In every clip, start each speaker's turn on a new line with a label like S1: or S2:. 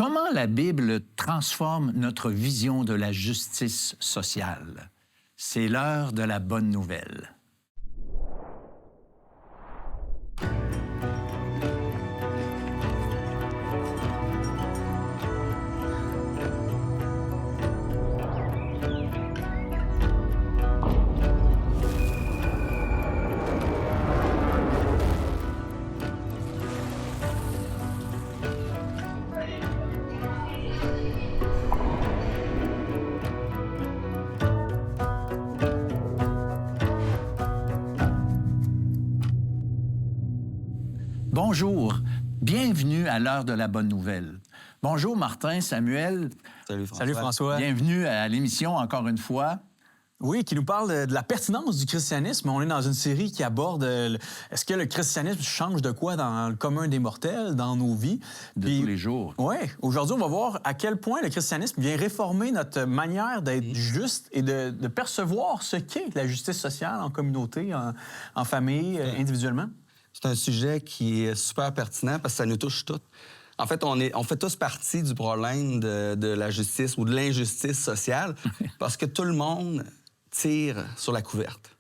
S1: Comment la Bible transforme notre vision de la justice sociale? C'est l'heure de la bonne nouvelle. Bonjour, bienvenue à l'heure de la bonne nouvelle. Bonjour Martin, Samuel.
S2: Salut François.
S3: Salut François.
S1: Bienvenue à l'émission encore une fois.
S3: Oui, qui nous parle de la pertinence du christianisme. On est dans une série qui aborde est-ce que le christianisme change de quoi dans le commun des mortels, dans nos vies?
S1: De tous les jours.
S3: Oui, aujourd'hui, on va voir à quel point le christianisme vient réformer notre manière d'être juste et de percevoir ce qu'est la justice sociale en communauté, en famille, individuellement.
S2: C'est un sujet qui est super pertinent parce que ça nous touche tous. En fait, on fait tous partie du problème de la justice ou de l'injustice sociale parce que tout le monde tire sur la couverte.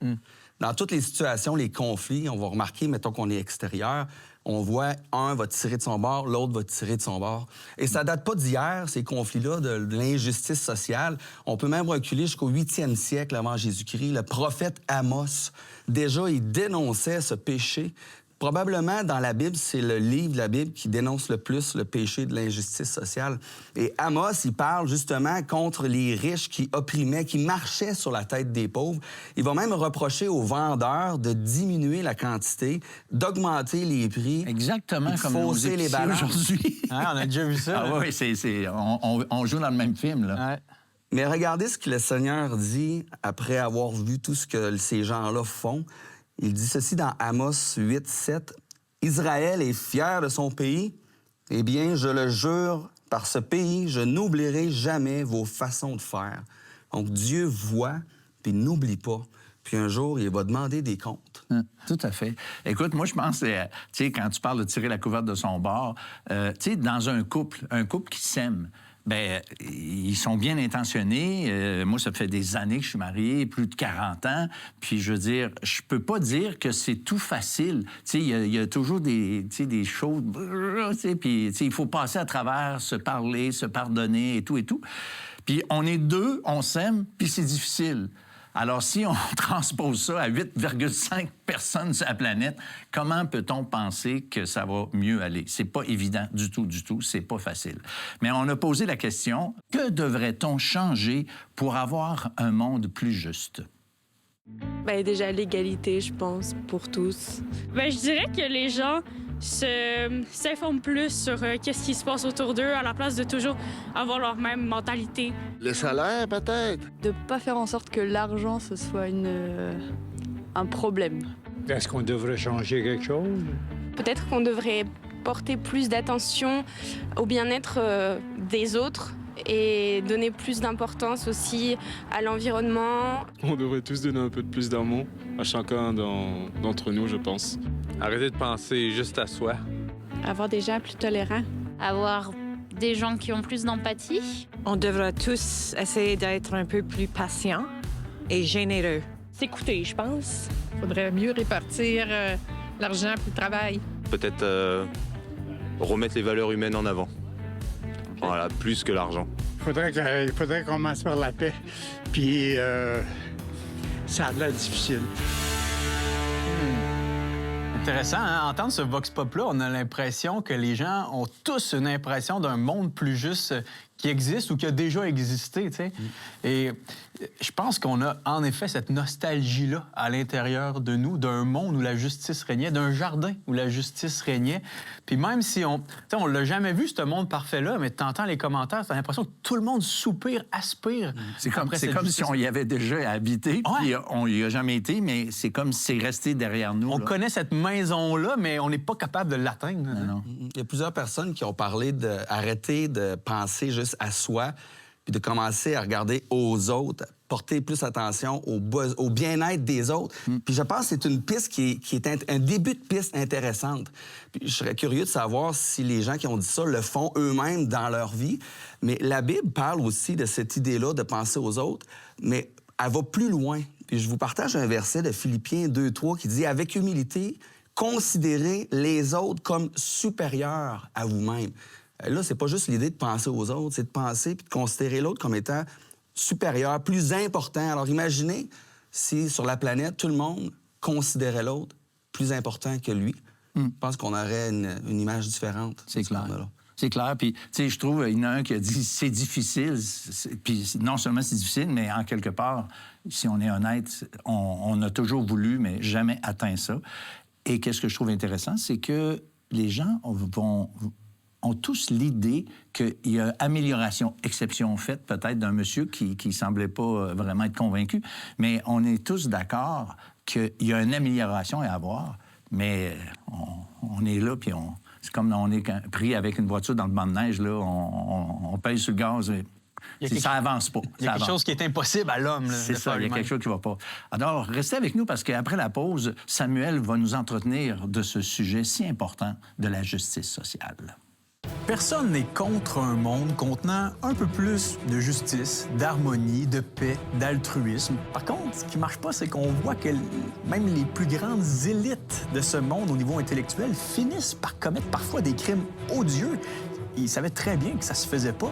S2: Dans toutes les situations, les conflits, on va remarquer, mettons qu'on est extérieur, on voit un va tirer de son bord, l'autre va tirer de son bord. Et ça date pas d'hier, ces conflits-là, de l'injustice sociale. On peut même reculer jusqu'au 8e siècle avant Jésus-Christ. Le prophète Amos, déjà, il dénonçait ce péché. Probablement, dans la Bible, c'est le livre de la Bible qui dénonce le plus le péché de l'injustice sociale. Et Amos, il parle justement contre les riches qui opprimaient, qui marchaient sur la tête des pauvres. Il va même reprocher aux vendeurs de diminuer la quantité, d'augmenter les prix.
S1: Exactement
S2: de
S1: comme
S2: fausser les balances
S3: aujourd'hui. On a déjà vu ça.
S1: Ah oui, on joue dans le même film, là.
S3: Ouais.
S2: Mais regardez ce que le Seigneur dit après avoir vu tout ce que ces gens-là font. Il dit ceci dans Amos 8, 7. « Israël est fier de son pays. Eh bien, je le jure, par ce pays, je n'oublierai jamais vos façons de faire. » Donc, Dieu voit, puis n'oublie pas. Puis un jour, il va demander des comptes.
S1: Tout à fait. Écoute, moi, je pense, tu sais, quand tu parles de tirer la couverte de son bord, tu sais, dans un couple qui s'aime, bien, ils sont bien intentionnés. Moi, ça fait des années que je suis marié, plus de 40 ans. Puis, je veux dire, je peux pas dire que c'est tout facile. Tu sais, il y a toujours des choses... Tu sais, puis, tu sais, il faut passer à travers, se parler, se pardonner et tout et tout. Puis, on est deux, on s'aime, puis c'est difficile. Alors, si on transpose ça à 8,5 personnes sur la planète, comment peut-on penser que ça va mieux aller? C'est pas évident du tout, c'est pas facile. Mais on a posé la question, que devrait-on changer pour avoir un monde plus juste?
S4: Bien, déjà, l'égalité, je pense, pour tous.
S5: Bien, je dirais que les gens s'informent plus sur qu'est-ce qui se passe autour d'eux à la place de toujours avoir leur même mentalité.
S6: Le salaire, peut-être?
S4: De ne pas faire en sorte que l'argent, ce soit un problème.
S7: Est-ce qu'on devrait changer quelque chose?
S8: Peut-être qu'on devrait porter plus d'attention au bien-être des autres et donner plus d'importance aussi à l'environnement.
S9: On devrait tous donner un peu de plus d'amour à chacun d'entre nous, je pense.
S10: Arrêter de penser juste à soi.
S4: Avoir des gens plus tolérants.
S11: Avoir des gens qui ont plus d'empathie.
S12: On devrait tous essayer d'être un peu plus patients et généreux.
S13: S'écouter, je pense.
S14: Il faudrait mieux répartir l'argent pour le travail.
S10: Peut-être remettre les valeurs humaines en avant. Voilà, plus que l'argent.
S7: Il faudrait qu'on commence par la paix. Puis ça a l'air difficile.
S3: Intéressant, hein? Entendre ce vox pop-là, on a l'impression que les gens ont tous une impression d'un monde plus juste qui existe ou qui a déjà existé, tu sais. Et je pense qu'on a en effet cette nostalgie-là à l'intérieur de nous, d'un monde où la justice régnait, d'un jardin où la justice régnait. Puis même si on l'a jamais vu, ce monde parfait-là, mais t'entends les commentaires, t'as l'impression que tout le monde soupire, aspire.
S1: C'est comme si on y avait déjà habité, puis on y a jamais été, mais c'est comme si c'est resté derrière nous.
S3: On
S1: là.
S3: connaît cette maison-là, mais on n'est pas capable de l'atteindre.
S1: Non.
S2: Il y a plusieurs personnes qui ont parlé d'arrêter de penser juste à soi, puis de commencer à regarder aux autres, porter plus attention au bien-être des autres. Puis je pense que c'est une piste qui est un début de piste intéressante. Puis je serais curieux de savoir si les gens qui ont dit ça le font eux-mêmes dans leur vie. Mais la Bible parle aussi de cette idée-là de penser aux autres, mais elle va plus loin. Puis je vous partage un verset de Philippiens 2:3 qui dit « Avec humilité, considérez les autres comme supérieurs à vous-même. » Là, c'est pas juste l'idée de penser aux autres, c'est de penser puis de considérer l'autre comme étant supérieur, plus important. Alors imaginez si sur la planète, tout le monde considérait l'autre plus important que lui. Je pense qu'on aurait une image différente.
S1: C'est clair. C'est clair. Puis, tu sais, je trouve, il y en a un qui a dit c'est difficile. Puis, non seulement c'est difficile, mais en quelque part, si on est honnête, on a toujours voulu, mais jamais atteint ça. Et qu'est-ce que je trouve intéressant, c'est que les gens ont tous l'idée qu'il y a amélioration, exception faite peut-être d'un monsieur qui semblait pas vraiment être convaincu, mais on est tous d'accord qu'il y a une amélioration à avoir, mais on est là, puis c'est comme on est pris avec une voiture dans le banc de neige, là, on pèse sur le gaz, ça avance pas.
S3: Il y a quelque chose qui est impossible à l'homme.
S1: C'est ça, il y a quelque chose qui va pas. Alors, restez avec nous parce qu'après la pause, Samuel va nous entretenir de ce sujet si important de la justice sociale.
S3: Personne n'est contre un monde contenant un peu plus de justice, d'harmonie, de paix, d'altruisme. Par contre, ce qui marche pas, c'est qu'on voit que même les plus grandes élites de ce monde au niveau intellectuel finissent par commettre parfois des crimes odieux. Ils savaient très bien que ça se faisait pas.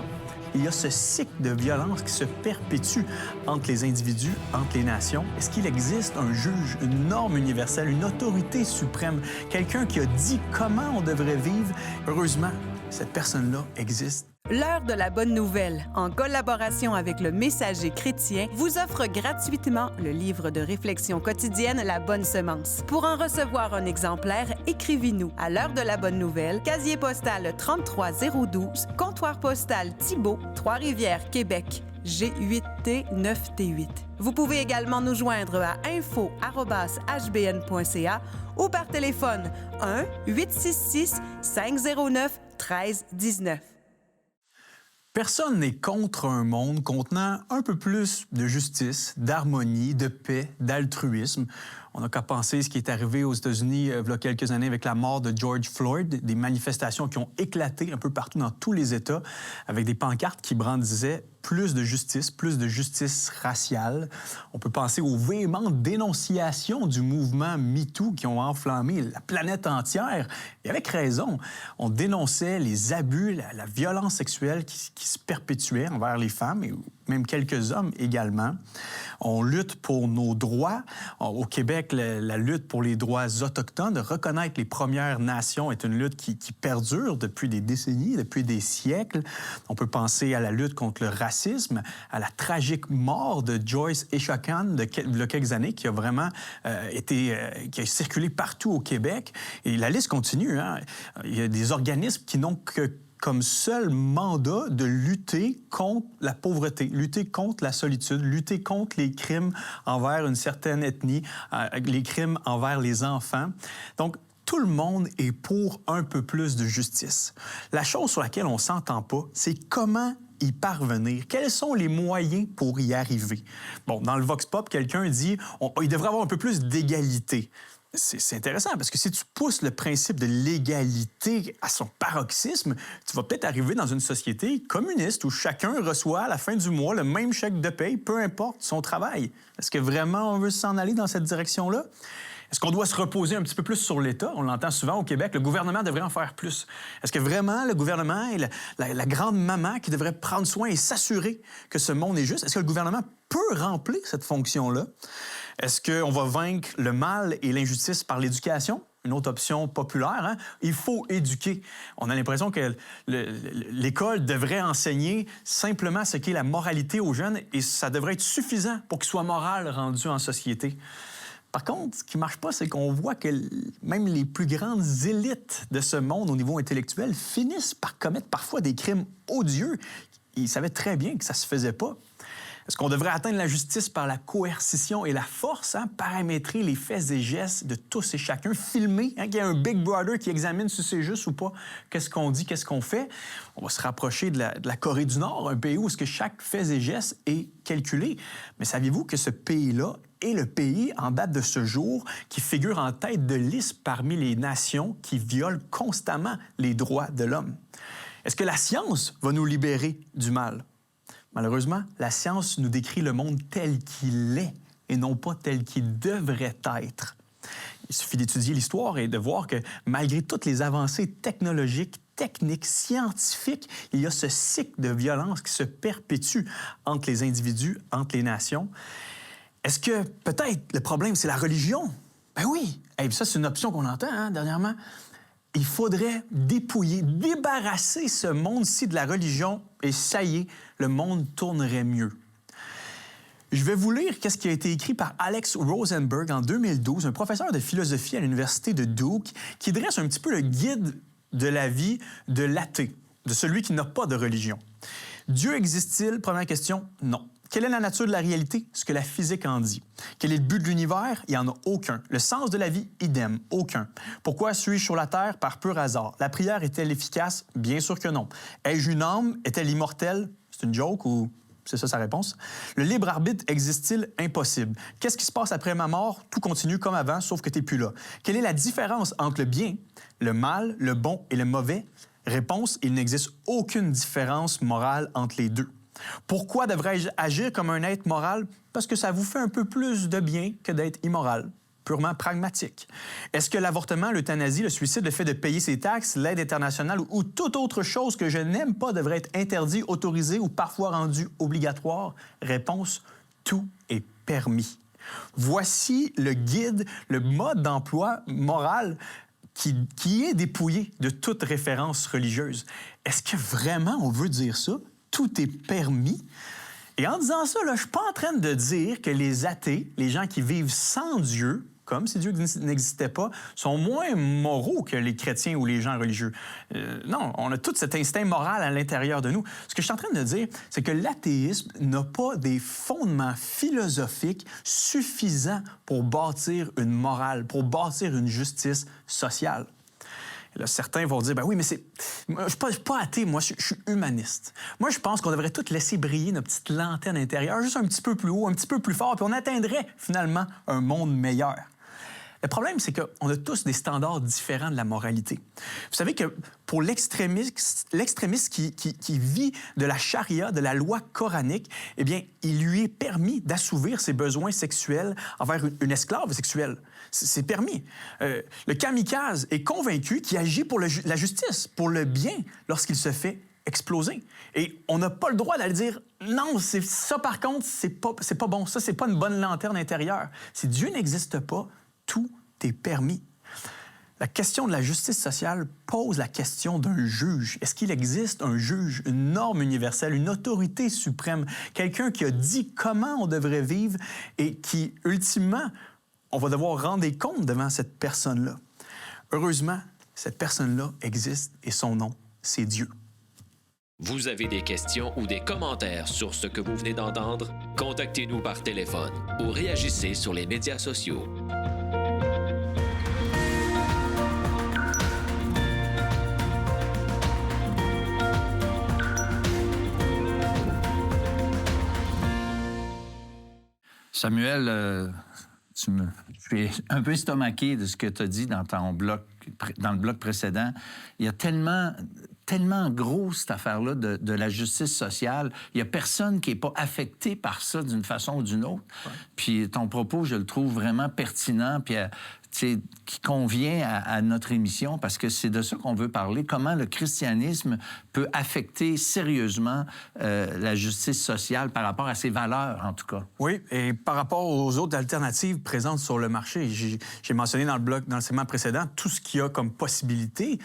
S3: Il y a ce cycle de violence qui se perpétue entre les individus, entre les nations. Est-ce qu'il existe un juge, une norme universelle, une autorité suprême, quelqu'un qui a dit comment on devrait vivre? Heureusement, cette personne-là existe.
S15: L'heure de la bonne nouvelle, en collaboration avec le Messager chrétien, vous offre gratuitement le livre de réflexion quotidienne La Bonne Semence. Pour en recevoir un exemplaire, écrivez-nous à l'heure de la bonne nouvelle, casier postal 33012, comptoir postal Thibault, Trois-Rivières, Québec, G8T 9T8. Vous pouvez également nous joindre à info@hbn.ca ou par téléphone 1-866-509-1319.
S3: Personne n'est contre un monde contenant un peu plus de justice, d'harmonie, de paix, d'altruisme. On n'a qu'à penser ce qui est arrivé aux États-Unis il y a quelques années avec la mort de George Floyd, des manifestations qui ont éclaté un peu partout dans tous les États avec des pancartes qui brandissaient plus de justice raciale. On peut penser aux véhémentes dénonciations du mouvement MeToo qui ont enflammé la planète entière. Et avec raison, on dénonçait les abus, la violence sexuelle qui se perpétuait envers les femmes et même quelques hommes également. On lutte pour nos droits. Au Québec, la lutte pour les droits autochtones, de reconnaître les Premières Nations est une lutte qui perdure depuis des décennies, depuis des siècles. On peut penser à la lutte contre le racisme, à la tragique mort de Joyce Echaquan il y a quelques années, qui a vraiment qui a circulé partout au Québec. Et la liste continue, hein? Il y a des organismes qui n'ont que comme seul mandat de lutter contre la pauvreté, lutter contre la solitude, lutter contre les crimes envers une certaine ethnie, les crimes envers les enfants. Donc, tout le monde est pour un peu plus de justice. La chose sur laquelle on ne s'entend pas, c'est comment y parvenir. Quels sont les moyens pour y arriver? Bon, dans le Vox Pop, quelqu'un dit il devrait avoir un peu plus d'égalité. C'est intéressant parce que si tu pousses le principe de l'égalité à son paroxysme, tu vas peut-être arriver dans une société communiste où chacun reçoit à la fin du mois le même chèque de paye, peu importe son travail. Est-ce que vraiment on veut s'en aller dans cette direction-là? Est-ce qu'on doit se reposer un petit peu plus sur l'État? On l'entend souvent au Québec, le gouvernement devrait en faire plus. Est-ce que vraiment le gouvernement est la grande maman qui devrait prendre soin et s'assurer que ce monde est juste? Est-ce que le gouvernement peut remplir cette fonction-là? Est-ce qu'on va vaincre le mal et l'injustice par l'éducation? Une autre option populaire, hein? Il faut éduquer. On a l'impression que l'école devrait enseigner simplement ce qu'est la moralité aux jeunes et ça devrait être suffisant pour qu'ils soient moraux rendus en société. Par contre, ce qui ne marche pas, c'est qu'on voit que même les plus grandes élites de ce monde au niveau intellectuel finissent par commettre parfois des crimes odieux. Ils savaient très bien que ça ne se faisait pas. Est-ce qu'on devrait atteindre la justice par la coercition et la force, paramétrer les faits et gestes de tous et chacun, filmer, qu'il y a un Big Brother qui examine si c'est juste ou pas, qu'est-ce qu'on dit, qu'est-ce qu'on fait? On va se rapprocher de la Corée du Nord, un pays où est-ce que chaque fait et geste est calculé. Mais saviez-vous que ce pays-là est le pays, en date de ce jour, qui figure en tête de liste parmi les nations qui violent constamment les droits de l'homme? Est-ce que la science va nous libérer du mal? Malheureusement, la science nous décrit le monde tel qu'il est et non pas tel qu'il devrait être. Il suffit d'étudier l'histoire et de voir que malgré toutes les avancées technologiques, techniques, scientifiques, il y a ce cycle de violence qui se perpétue entre les individus, entre les nations. Est-ce que peut-être le problème, c'est la religion? Ben oui! Et ça, c'est une option qu'on entend dernièrement. Il faudrait dépouiller, débarrasser ce monde-ci de la religion et ça y est, le monde tournerait mieux. Je vais vous lire ce qui a été écrit par Alex Rosenberg en 2012, un professeur de philosophie à l'Université de Duke, qui dresse un petit peu le guide de la vie de l'athée, de celui qui n'a pas de religion. Dieu existe-t-il? Première question, non. Quelle est la nature de la réalité? Ce que la physique en dit. Quel est le but de l'univers? Il n'y en a aucun. Le sens de la vie? Idem, aucun. Pourquoi suis-je sur la Terre? Par pur hasard. La prière est-elle efficace? Bien sûr que non. Ai-je une âme? Est-elle immortelle? C'est une joke ou c'est ça sa réponse? Le libre arbitre existe-t-il? Impossible. Qu'est-ce qui se passe après ma mort? Tout continue comme avant, sauf que tu n'es plus là. Quelle est la différence entre le bien, le mal, le bon et le mauvais? Réponse, il n'existe aucune différence morale entre les deux. Pourquoi devrais-je agir comme un être moral? Parce que ça vous fait un peu plus de bien que d'être immoral. Purement pragmatique. Est-ce que l'avortement, l'euthanasie, le suicide, le fait de payer ses taxes, l'aide internationale ou toute autre chose que je n'aime pas devrait être interdit, autorisé ou parfois rendu obligatoire? Réponse, tout est permis. Voici le guide, le mode d'emploi moral qui est dépouillé de toute référence religieuse. Est-ce que vraiment on veut dire ça? Tout est permis. Et en disant ça, là, je ne suis pas en train de dire que les athées, les gens qui vivent sans Dieu, comme si Dieu n'existait pas, sont moins moraux que les chrétiens ou les gens religieux. Non, on a tout cet instinct moral à l'intérieur de nous. Ce que je suis en train de dire, c'est que l'athéisme n'a pas des fondements philosophiques suffisants pour bâtir une morale, pour bâtir une justice sociale. Et là, certains vont dire, ben oui, mais je ne suis pas athée, moi, je suis humaniste. Moi, je pense qu'on devrait tous laisser briller notre petite lanterne intérieure, juste un petit peu plus haut, un petit peu plus fort, puis on atteindrait finalement un monde meilleur. Le problème, c'est qu'on a tous des standards différents de la moralité. Vous savez que pour l'extrémiste qui vit de la charia, de la loi coranique, eh bien, il lui est permis d'assouvir ses besoins sexuels envers une esclave sexuelle. C'est permis. Le kamikaze est convaincu qu'il agit pour la justice, pour le bien, lorsqu'il se fait exploser. Et on n'a pas le droit d'aller dire « Non, ça, par contre, c'est pas bon. Ça, c'est pas une bonne lanterne intérieure. » Si Dieu n'existe pas, tout est permis. La question de la justice sociale pose la question d'un juge. Est-ce qu'il existe un juge, une norme universelle, une autorité suprême, quelqu'un qui a dit comment on devrait vivre et qui, ultimement, on va devoir rendre des comptes devant cette personne-là? Heureusement, cette personne-là existe et son nom, c'est Dieu.
S16: Vous avez des questions ou des commentaires sur ce que vous venez d'entendre? Contactez-nous par téléphone ou réagissez sur les médias sociaux.
S1: Samuel, je suis un peu estomaqué de ce que tu as dit dans le bloc précédent. Il y a tellement gros, cette affaire-là, de la justice sociale. Il n'y a personne qui n'est pas affecté par ça d'une façon ou d'une autre. Ouais. Puis ton propos, je le trouve vraiment pertinent, puis qui convient à notre émission, parce que c'est de ça qu'on veut parler. Comment le christianisme peut affecter sérieusement la justice sociale par rapport à ses valeurs, en tout cas.
S3: Oui, et par rapport aux autres alternatives présentes sur le marché. J'ai mentionné dans le segment précédent tout ce qu'il y a comme possibilité.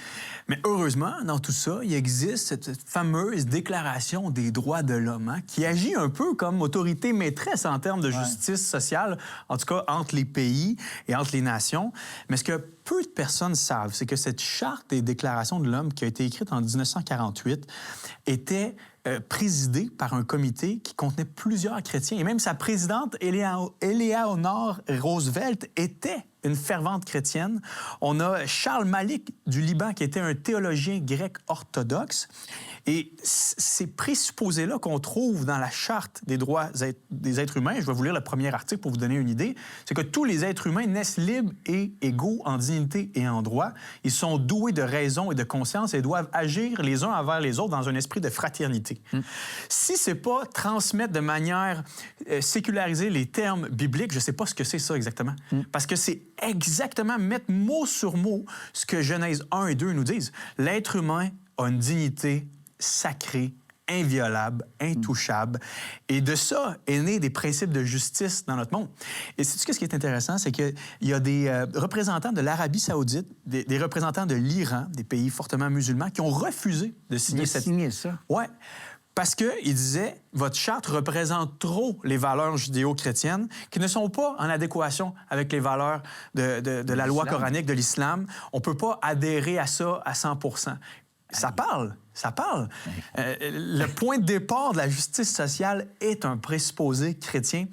S3: Mais heureusement, dans tout ça, il existe cette fameuse Déclaration des droits de l'homme, qui agit un peu comme autorité maîtresse en termes de justice sociale, en tout cas entre les pays et entre les nations. question. Mais ce que peu de personnes savent, c'est que cette charte des déclarations de l'homme qui a été écrite en 1948 était présidée par un comité qui contenait plusieurs chrétiens. Et même sa présidente, Eleanor Roosevelt, était une fervente chrétienne. On a Charles Malik du Liban, qui était un théologien grec orthodoxe. Et ces présupposés-là qu'on trouve dans la Charte des droits des êtres humains, je vais vous lire le premier article pour vous donner une idée, c'est que tous les êtres humains naissent libres et égaux en dignité et en droit. Ils sont doués de raison et de conscience et doivent agir les uns envers les autres dans un esprit de fraternité. Si c'est pas transmettre de manière sécularisée les termes bibliques, je sais pas ce que c'est ça exactement. Parce que c'est exactement mettre mot sur mot ce que Genèse 1 et 2 nous disent. L'être humain a une dignité sacrée, inviolable, intouchable. Et de ça est né des principes de justice dans notre monde. Et sais-tu ce qui est intéressant? C'est qu'il y a des représentants de l'Arabie saoudite, des représentants de l'Iran, des pays fortement musulmans, qui ont refusé de signer
S1: ça?
S3: Oui. Parce qu'ils disaient, votre charte représente trop les valeurs judéo-chrétiennes qui ne sont pas en adéquation avec les valeurs de la loi coranique, de l'islam. On ne peut pas adhérer à ça à 100 %. Ça parle. Le point de départ de la justice sociale est un présupposé chrétien.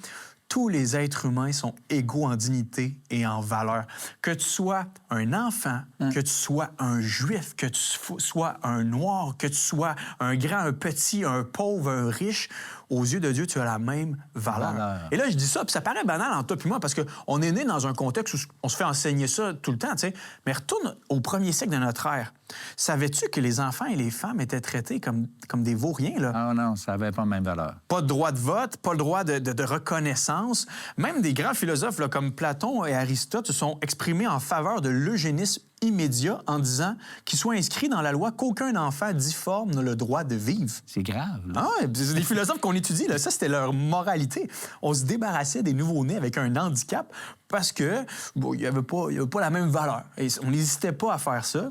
S3: Tous les êtres humains sont égaux en dignité et en valeur. Que tu sois un enfant, que tu sois un juif, que tu sois un noir, que tu sois un grand, un petit, un pauvre, un riche, aux yeux de Dieu, tu as la même valeur. Et là, je dis ça, puis ça paraît banal en toi puis moi, parce qu'on est né dans un contexte où on se fait enseigner ça tout le temps, tu sais. Mais retourne au premier siècle de notre ère. Savais-tu que les enfants et les femmes étaient traités comme des vauriens, là?
S1: Ah non, ça n'avait pas la même valeur.
S3: Pas de droit de vote, pas le droit de reconnaissance. Même des grands philosophes là, comme Platon et Aristote se sont exprimés en faveur de l'eugénisme immédiat en disant qu'il soit inscrit dans la loi qu'aucun enfant difforme n'a le droit de vivre.
S1: C'est grave.
S3: Ah, les philosophes qu'on étudie, là, ça, c'était leur moralité. On se débarrassait des nouveau-nés avec un handicap parce que il n'y avait pas la même valeur. Et on n'hésitait pas à faire ça.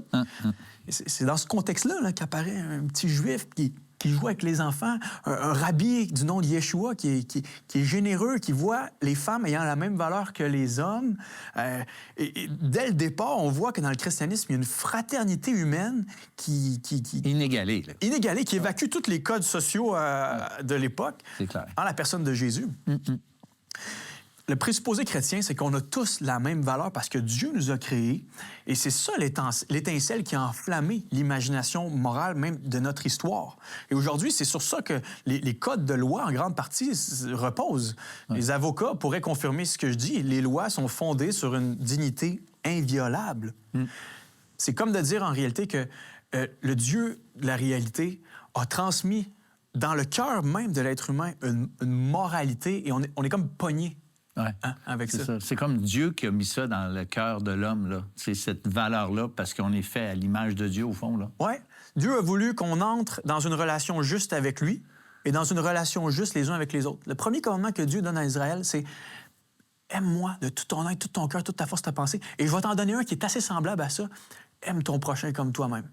S3: Et c'est dans ce contexte-là là, qu'apparaît un petit juif qui joue avec les enfants, un rabbi du nom de Yeshua qui est généreux, qui voit les femmes ayant la même valeur que les hommes. Et dès le départ, on voit que dans le christianisme, il y a une fraternité humaine qui
S1: inégalée. Là.
S3: Inégalée, qui évacue tous les codes sociaux de l'époque en la personne de Jésus. Le présupposé chrétien, c'est qu'on a tous la même valeur parce que Dieu nous a créés. Et c'est ça l'étincelle qui a enflammé l'imagination morale même de notre histoire. Et aujourd'hui, c'est sur ça que les codes de loi, en grande partie, reposent. Les avocats pourraient confirmer ce que je dis. Les lois sont fondées sur une dignité inviolable. C'est comme de dire en réalité que le Dieu de la réalité a transmis dans le cœur même de l'être humain une moralité et on est comme pogné. Avec ça.
S1: C'est comme Dieu qui a mis ça dans le cœur de l'homme, là. C'est cette valeur-là, parce qu'on est fait à l'image de Dieu, au fond, là.
S3: Oui. Dieu a voulu qu'on entre dans une relation juste avec lui et dans une relation juste les uns avec les autres. Le premier commandement que Dieu donne à Israël, c'est « Aime-moi de tout ton être, tout ton cœur, toute ta force, ta pensée. Et je vais t'en donner un qui est assez semblable à ça. Aime ton prochain comme toi-même. »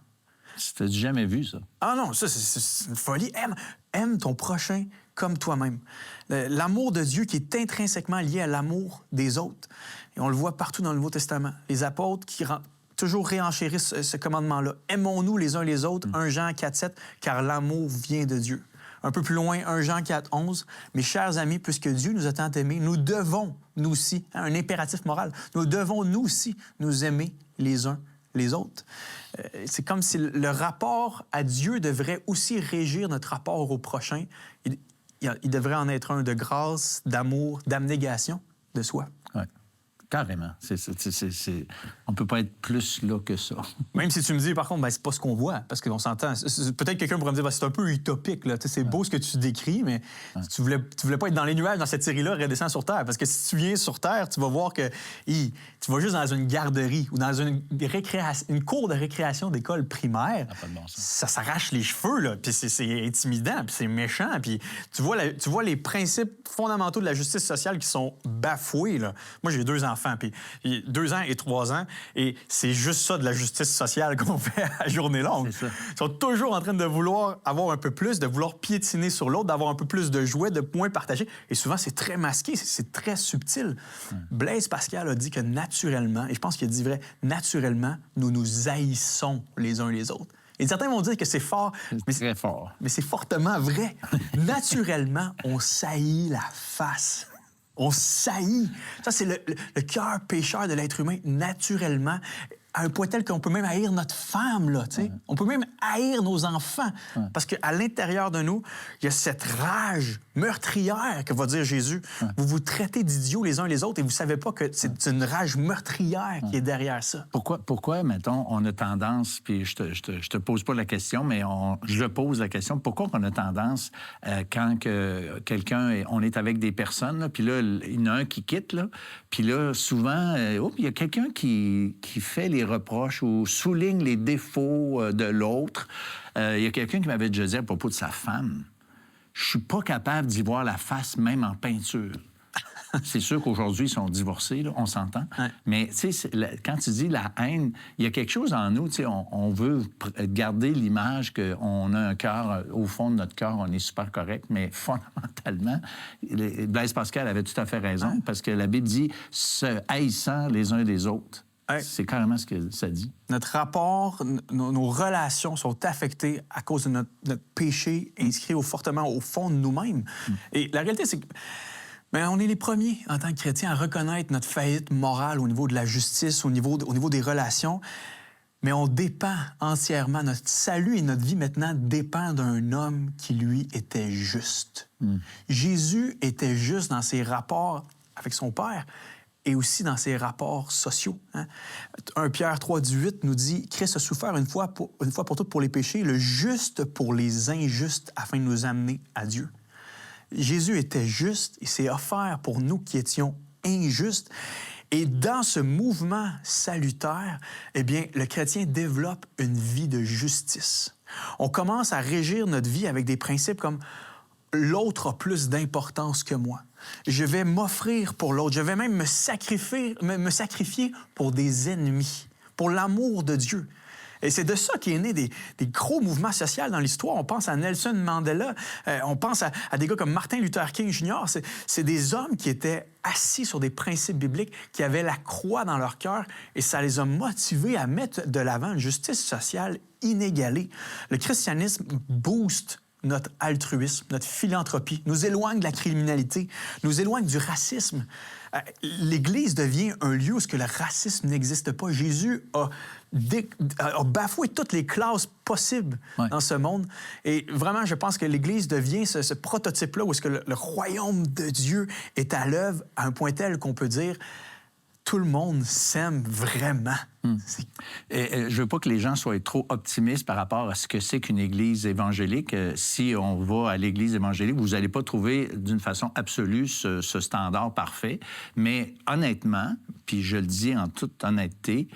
S1: T'as jamais vu, ça?
S3: Ah non, ça, c'est une folie. Aime ton prochain comme toi-même. L'amour de Dieu qui est intrinsèquement lié à l'amour des autres. Et on le voit partout dans le Nouveau Testament. Les apôtres qui toujours réenchérissent ce commandement-là. Aimons-nous les uns les autres, 1 Jean 4,7, car l'amour vient de Dieu. Un peu plus loin, 1 Jean 4,11, mes chers amis, puisque Dieu nous a tant aimés, nous devons, nous aussi, un impératif moral, nous devons, nous aussi, nous aimer les uns les autres. C'est comme si le rapport à Dieu devrait aussi régir notre rapport au prochain. Il devrait en être un de grâce, d'amour, d'abnégation de soi.
S1: Oui, carrément. On ne peut pas être plus là que ça.
S3: Même si tu me dis, par contre, c'est pas ce qu'on voit, parce qu'on s'entend. Peut-être quelqu'un pourrait me dire, c'est un peu utopique, là. C'est beau ce que tu décris, mais tu voulais pas être dans les nuages dans cette série-là, redescends sur Terre. Parce que si tu viens sur Terre, tu vas voir que tu vas juste dans une garderie ou dans une cour de récréation d'école primaire. Ça s'arrache les cheveux, là. Puis c'est intimidant, puis c'est méchant. Puis tu vois les principes fondamentaux de la justice sociale qui sont bafoués, là. Moi, j'ai 2 enfants. enfants, puis 2 ans et 3 ans, et c'est juste ça de la justice sociale qu'on fait à journée longue. Ils sont toujours en train de vouloir avoir un peu plus, de vouloir piétiner sur l'autre, d'avoir un peu plus de jouets, de points partagés. Et souvent, c'est très masqué, c'est très subtil. Blaise Pascal a dit que naturellement, et je pense qu'il a dit vrai, naturellement, nous nous haïssons les uns les autres. Et certains vont dire que c'est fort, mais
S1: très fort.
S3: Mais c'est fortement vrai. Naturellement, on saillit la face. On saillit. Ça, c'est le cœur pécheur de l'être humain, naturellement, à un point tel qu'on peut même haïr notre femme, là, tu sais. On peut même haïr nos enfants. Parce qu'à l'intérieur de nous, il y a cette rage meurtrière que va dire Jésus. Vous vous traitez d'idiots les uns les autres et vous ne savez pas que c'est une rage meurtrière qui est derrière ça.
S1: Pourquoi, mettons, on a tendance, puis je te pose pas la question, mais je pose la question, pourquoi on a tendance, quand on est avec des personnes, là, puis là, il y en a un qui quitte, là, puis là, souvent, il y a quelqu'un qui fait les reproches ou souligne les défauts de l'autre. Il y a quelqu'un qui m'avait déjà dit à propos de sa femme, je suis pas capable d'y voir la face même en peinture. C'est sûr qu'aujourd'hui, ils sont divorcés, là, on s'entend. Mais tu sais, quand tu dis la haine, il y a quelque chose en nous, tu sais, on veut garder l'image qu'on a un cœur, au fond de notre cœur, on est super correct, mais fondamentalement, Blaise Pascal avait tout à fait raison, parce que la Bible dit « se haïssant les uns des autres ». C'est carrément ce que ça dit.
S3: Notre rapport, nos relations sont affectées à cause de notre péché inscrit fortement au fond de nous-mêmes. Et la réalité, c'est que on est les premiers, en tant que chrétiens, à reconnaître notre faillite morale au niveau de la justice, au niveau des relations. Mais on dépend entièrement, notre salut et notre vie maintenant dépend d'un homme qui, lui, était juste. Jésus était juste dans ses rapports avec son Père et aussi dans ses rapports sociaux. 1 Pierre 3,18 nous dit « Christ a souffert une fois pour toutes pour les péchés, le juste pour les injustes, afin de nous amener à Dieu. » Jésus était juste et s'est offert pour nous qui étions injustes. Et dans ce mouvement salutaire, eh bien, le chrétien développe une vie de justice. On commence à régir notre vie avec des principes comme « l'autre a plus d'importance que moi ». Je vais m'offrir pour l'autre. Je vais même me sacrifier pour des ennemis, pour l'amour de Dieu. Et c'est de ça qu'est né des gros mouvements sociaux dans l'histoire. On pense à Nelson Mandela, on pense à des gars comme Martin Luther King Jr. C'est des hommes qui étaient assis sur des principes bibliques, qui avaient la croix dans leur cœur, et ça les a motivés à mettre de l'avant une justice sociale inégalée. Le christianisme booste notre altruisme, notre philanthropie, nous éloigne de la criminalité, nous éloigne du racisme. L'Église devient un lieu où le racisme n'existe pas. Jésus a bafoué toutes les classes possibles dans ce monde. Et vraiment, je pense que l'Église devient ce prototype-là où est-ce que le royaume de Dieu est à l'œuvre à un point tel qu'on peut dire tout le monde s'aime vraiment.
S1: Et je veux pas que les gens soient trop optimistes par rapport à ce que c'est qu'une Église évangélique. Si on va à l'Église évangélique, vous n'allez pas trouver d'une façon absolue ce standard parfait. Mais honnêtement, puis je le dis en toute honnêteté,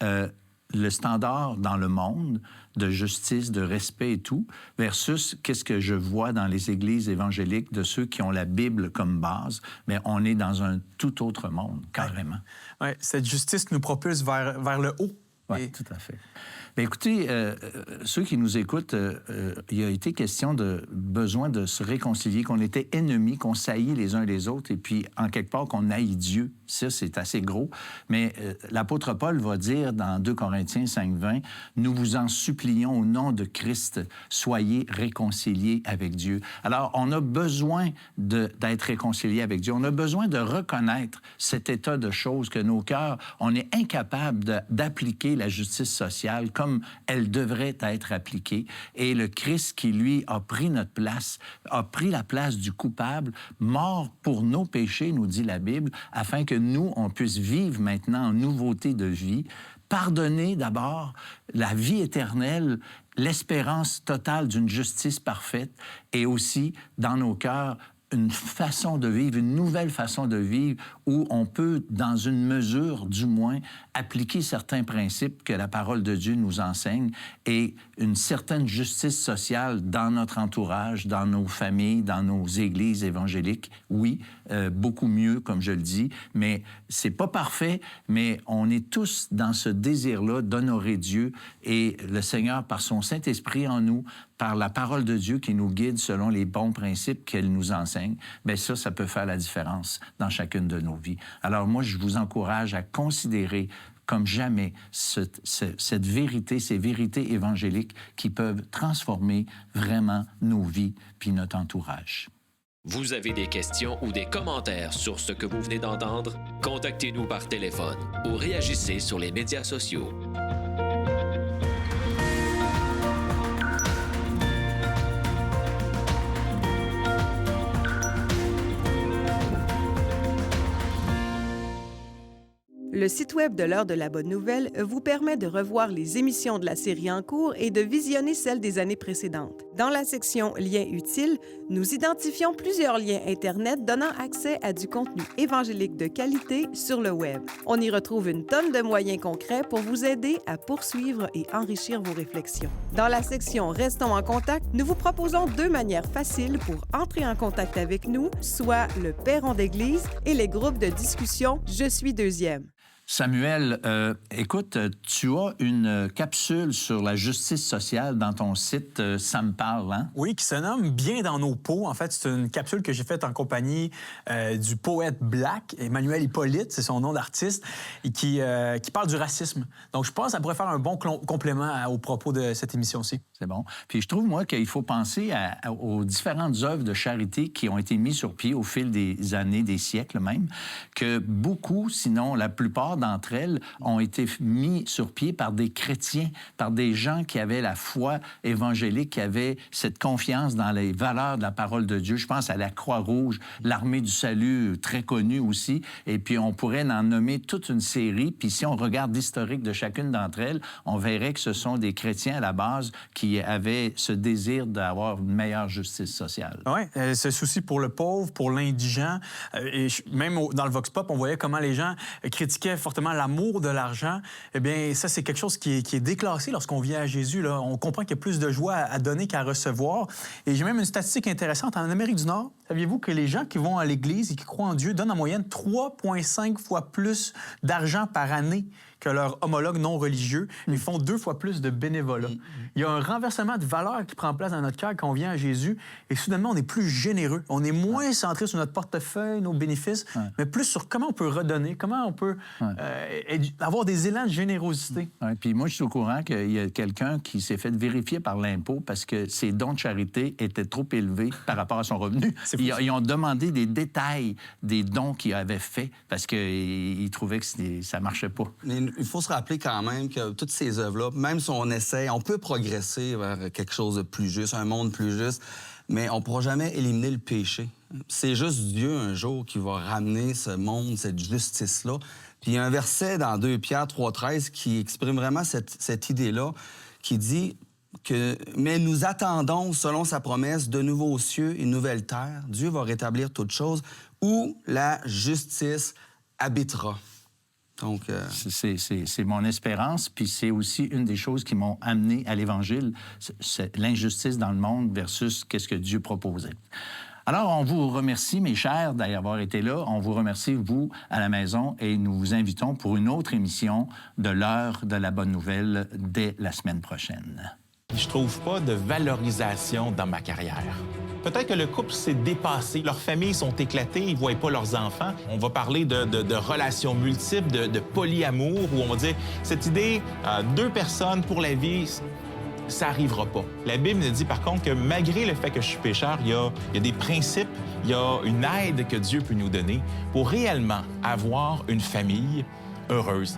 S1: le standard dans le monde de justice, de respect et tout, versus qu'est-ce que je vois dans les églises évangéliques de ceux qui ont la Bible comme base, mais on est dans un tout autre monde, carrément.
S3: Ouais, cette justice nous propulse vers le haut.
S1: Oui, tout à fait. Bien, écoutez, ceux qui nous écoutent, il a été question de besoin de se réconcilier, qu'on était ennemis, qu'on saillit les uns les autres, et puis, en quelque part, qu'on haït Dieu. Ça, c'est assez gros. Mais l'apôtre Paul va dire dans 2 Corinthiens 5,20, « Nous vous en supplions au nom de Christ, soyez réconciliés avec Dieu. » Alors, on a besoin d'être réconciliés avec Dieu. On a besoin de reconnaître cet état de choses que nos cœurs, on est incapable d'appliquer la justice sociale comme elle devrait être appliquée. Et le Christ qui, lui, a pris notre place, a pris la place du coupable, mort pour nos péchés, nous dit la Bible, afin que nous, on puisse vivre maintenant en nouveauté de vie, pardonner d'abord la vie éternelle, l'espérance totale d'une justice parfaite, et aussi, dans nos cœurs, une façon de vivre, une nouvelle façon de vivre où on peut, dans une mesure du moins, appliquer certains principes que la parole de Dieu nous enseigne et une certaine justice sociale dans notre entourage, dans nos familles, dans nos églises évangéliques. Oui, beaucoup mieux, comme je le dis, mais c'est pas parfait, mais on est tous dans ce désir-là d'honorer Dieu et le Seigneur, par son Saint-Esprit en nous, par la parole de Dieu qui nous guide selon les bons principes qu'elle nous enseigne, bien ça peut faire la différence dans chacune de nos vies. Alors moi, je vous encourage à considérer comme jamais cette vérité, ces vérités évangéliques qui peuvent transformer vraiment nos vies puis notre entourage.
S16: Vous avez des questions ou des commentaires sur ce que vous venez d'entendre? Contactez-nous par téléphone ou réagissez sur les médias sociaux.
S15: Le site web de l'Heure de la Bonne Nouvelle vous permet de revoir les émissions de la série en cours et de visionner celles des années précédentes. Dans la section « Liens utiles », nous identifions plusieurs liens Internet donnant accès à du contenu évangélique de qualité sur le web. On y retrouve une tonne de moyens concrets pour vous aider à poursuivre et enrichir vos réflexions. Dans la section « Restons en contact », nous vous proposons 2 manières faciles pour entrer en contact avec nous, soit le Perron d'Église et les groupes de discussion « Je suis deuxième ».
S1: Samuel, écoute, tu as une capsule sur la justice sociale dans ton site Ça me parle, hein?
S3: Oui, qui se nomme Bien dans nos peaux. En fait, c'est une capsule que j'ai faite en compagnie du poète Black, Emmanuel Hippolyte, c'est son nom d'artiste, et qui parle du racisme. Donc, je pense que ça pourrait faire un bon complément au propos de cette émission-ci.
S1: C'est bon. Puis je trouve, moi, qu'il faut penser aux différentes œuvres de charité qui ont été mises sur pied au fil des années, des siècles même, que beaucoup, sinon la plupart d'entre elles, ont été mis sur pied par des chrétiens, par des gens qui avaient la foi évangélique, qui avaient cette confiance dans les valeurs de la parole de Dieu. Je pense à la Croix-Rouge, l'Armée du Salut, très connue aussi. Et puis, on pourrait en nommer toute une série. Puis, si on regarde l'historique de chacune d'entre elles, on verrait que ce sont des chrétiens à la base qui avaient ce désir d'avoir une meilleure justice sociale.
S3: Oui, ce souci pour le pauvre, pour l'indigent. Et même dans le Vox Pop, on voyait comment les gens critiquaient fortement l'amour de l'argent. Eh bien, ça, c'est quelque chose qui est déclassé lorsqu'on vient à Jésus. Là. On comprend qu'il y a plus de joie à donner qu'à recevoir. Et j'ai même une statistique intéressante. En Amérique du Nord, saviez-vous que les gens qui vont à l'Église et qui croient en Dieu donnent en moyenne 3,5 fois plus d'argent par année que leurs homologues non religieux. Ils font 2 fois plus de bénévolat. Il y a un renversement de valeurs qui prend place dans notre cœur quand on vient à Jésus et soudainement, on est plus généreux. On est moins centré sur notre portefeuille, nos bénéfices, mais plus sur comment on peut redonner, comment on peut avoir des élans de générosité.
S1: Puis moi, je suis au courant qu'il y a quelqu'un qui s'est fait vérifier par l'impôt parce que ses dons de charité étaient trop élevés par rapport à son revenu. Ils ont demandé des détails des dons qu'il avait faits parce qu'ils trouvaient que ça ne marchait pas.
S2: Mais il faut se rappeler quand même que toutes ces œuvres-là, même si on essaie, on peut progresser vers quelque chose de plus juste, un monde plus juste, mais on ne pourra jamais éliminer le péché. C'est juste Dieu, un jour, qui va ramener ce monde, cette justice-là. Puis il y a un verset dans 2 Pierre 3,13 qui exprime vraiment cette idée-là, qui dit que « Mais nous attendons, selon sa promesse, de nouveaux cieux et une nouvelle terre. Dieu va rétablir toutes choses, où la justice habitera. » Donc,
S1: c'est mon espérance, puis c'est aussi une des choses qui m'ont amené à l'Évangile, c'est l'injustice dans le monde versus qu'est-ce que Dieu proposait. Alors, on vous remercie, mes chers, d'avoir été là. On vous remercie, vous, à la maison, et nous vous invitons pour une autre émission de l'Heure de la Bonne Nouvelle dès la semaine prochaine.
S17: Je trouve pas de valorisation dans ma carrière. Peut-être que le couple s'est dépassé. Leurs familles sont éclatées, ils ne voient pas leurs enfants. On va parler de relations multiples, de polyamour, où on va dire, cette idée, 2 personnes pour la vie, ça n'arrivera pas. La Bible nous dit par contre que malgré le fait que je suis pécheur, il y a des principes, il y a une aide que Dieu peut nous donner pour réellement avoir une famille heureuse.